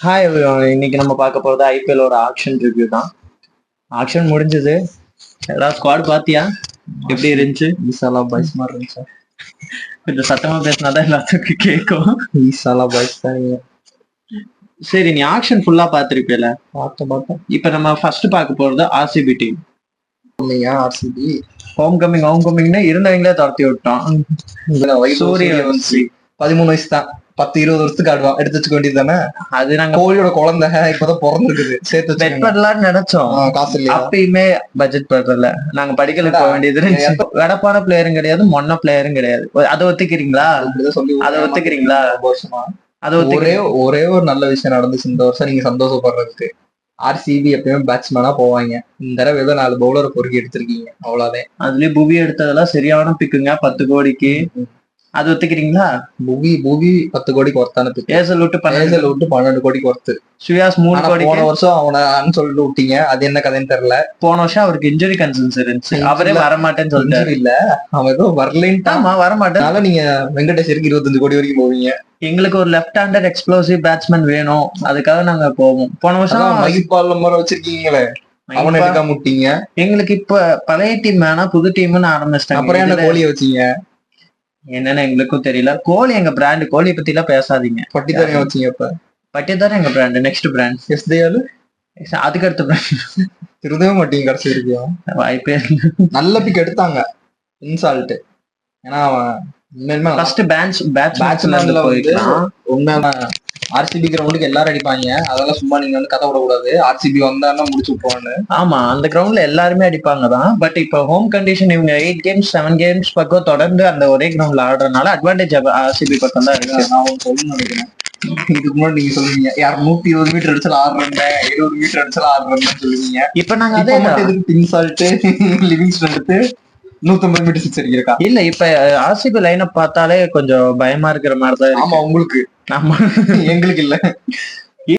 Hi everyone. இன்னைக்கு நம்ம பார்க்க போறது ஐபிஎல் ஒரு ஆக்ஷன் ரிவ்யூ தான். ஆக்ஷன் முடிஞ்சது. ஏதாவது ஸ்குவாட் பாத்தியா? எப்படி இருந்துச்சு? ஈசாலா பாய்ஸ் மாதிரி இருந்துச்சு. கொஞ்சம் சத்தமா பேசினாதான் எல்லாத்துக்கும் கேட்கும். ஈசாலா பாய்ஸ் தான் நீங்க. சரி, நீ ஆக்ஷன் ஃபுல்லா பாத்திருப்பியல? பார்த்தேன். இப்ப நம்ம ஃபர்ஸ்ட் பார்க்க போறது ஆர்சிபி டீம். ஆர்சிபி ஹோம் கமிங்னு இருந்தவங்களே துரத்தி விட்டோம். சூரியவன்சி 13 வயசு தான். 10-20 வருஷத்துக்கு ஆடுவான். எடுத்து வச்சுக்க வேண்டியது தானே. அது நாங்க கோழியோட குழந்தை இப்பதான் பிறந்திருக்குது. சேர்த்து பெட் பண்ணலாம்னு நினைச்சோம். காசு இல்லையா? அப்பயுமே பட்ஜெட் பண்றல நாங்க படிக்கல போக வேண்டியது இருந்துச்சு. வெடப்பான பிளேயரும் கிடையாது, மொன்ன பிளேயரும் கிடையாது. அதை ஒத்துக்கிறீங்களா? அதை ஒத்துக்கிறீங்களா? வருஷமா அதை ஒரே ஒரு நல்ல விஷயம் நடந்துச்சு இந்த வருஷம். நீங்க சந்தோஷப்படுறதுக்கு ஆர்சிபி எப்பயுமே பேட்ஸ்மேனா போவாங்க. இந்த தடவை ஏதோ 4 பவுலரை பொறுக்கி எடுத்திருக்கீங்க, அவ்வளவுதான். அதுலயும் புவி எடுத்ததெல்லாம் சரியான பிக்குங்க. 10 கோடிக்கு. அது ஒத்துக்கிறீங்களா? புவி 10 கோடிக்கு ஒருத்தான பிக். ஏசல் விட்டு 12 கோடிக்கு ஒருத்து. சுயாஸ் 3 கோடி. போன வருஷம் அவனை சொல்லிட்டு விட்டீங்க. அது என்ன கதைன்னு தெரியல. போன வருஷம் அவருக்கு இன்ஜுரி கன்சர்ன்ஸ் இருந்துச்சு. அவரே வரமாட்டேன்னு சொல்லிட்டாரு. இல்ல, அவன் ஏதோ வரலன்ட்டு. ஆமா, வரமாட்டேன். அதனால நீங்க வெங்கடேஷருக்கு 25 கோடி வரைக்கும் போவீங்க. எங்களுக்கு ஒரு லெஃப்ட் ஹேண்டட் எக்ஸ்ப்ளோசிவ் பேட்ஸ்மேன் வேணும், அதுக்காக நாங்க போவோம். போன வருஷம் மகிபால் மாதிரி வச்சிருக்கீங்களே, அவனை எடுக்க முட்டீங்க. எங்களுக்கு இப்ப பழைய டீம் வேணா, புது டீம்னு ஆரம்பிச்சிட்டாங்க. அப்புறம் என்ன கோழியை வச்சீங்க? என்னன்னு எங்களுக்கும் தெரியல. கோலி எங்க பிராண்ட். கோலி பத்தி எல்லாம் பேசாதீங்க. பட்டிதானே வச்சீங்க. இப்ப பட்டிதானே எங்க பிராண்ட். Next brand எஸ்தேயாலு. அதுக்கு அடுத்த பிராண்ட் திருதவே மாட்டீங்க கடைசி வரைக்கும். வாய்ப்பே நல்ல பிக் எடுத்தாங்க இன்சால்ட். ஏன்னா ஆர்சிபி கிரவுண்டுக்கு எல்லாரும் அடிப்பாங்க. அதெல்லாம் சும்மா நீங்க வந்து கதை விடக்கூடாது. ஆர்சிபி வந்தாருன்னா முடிச்சு விட்டுருவான்னு. ஆமா, அந்த கிரவுண்ட்ல எல்லாருமே அடிப்பாங்க தான். பட் இப்ப ஹோம் கண்டிஷன் இவங்க 8 கேம்ஸ் 7 கேம்ஸ் பக்கம் தொடர்ந்து அந்த ஒரே கிரவுண்ட்ல ஆடுறதுனால அட்வான்டேஜ் ஆர்சிபி பக்கம் தான் இருக்கு. நான் ஒன்று சொல்லணும்னு நினைக்கிறேன். இதுக்கு முன்னாடி நீங்க சொல்லுவீங்க யார் 120 மீட்டர் அடிச்சாலும் 70 மீட்டர் அடிச்சாலும் 6 சொல்லுவீங்க. இப்ப நாங்க இன்சால்ட் லிவிங்ஸ்டன் எடுத்து 150 மீட்டர் 6 அடிக்கிறக்கா? இல்ல, இப்ப ஆர்சிபி லைனை பார்த்தாலே கொஞ்சம் பயமா இருக்கிற மாதிரி தான். ஆமா, உங்களுக்கு. ஆமா, எங்களுக்கு இல்ல.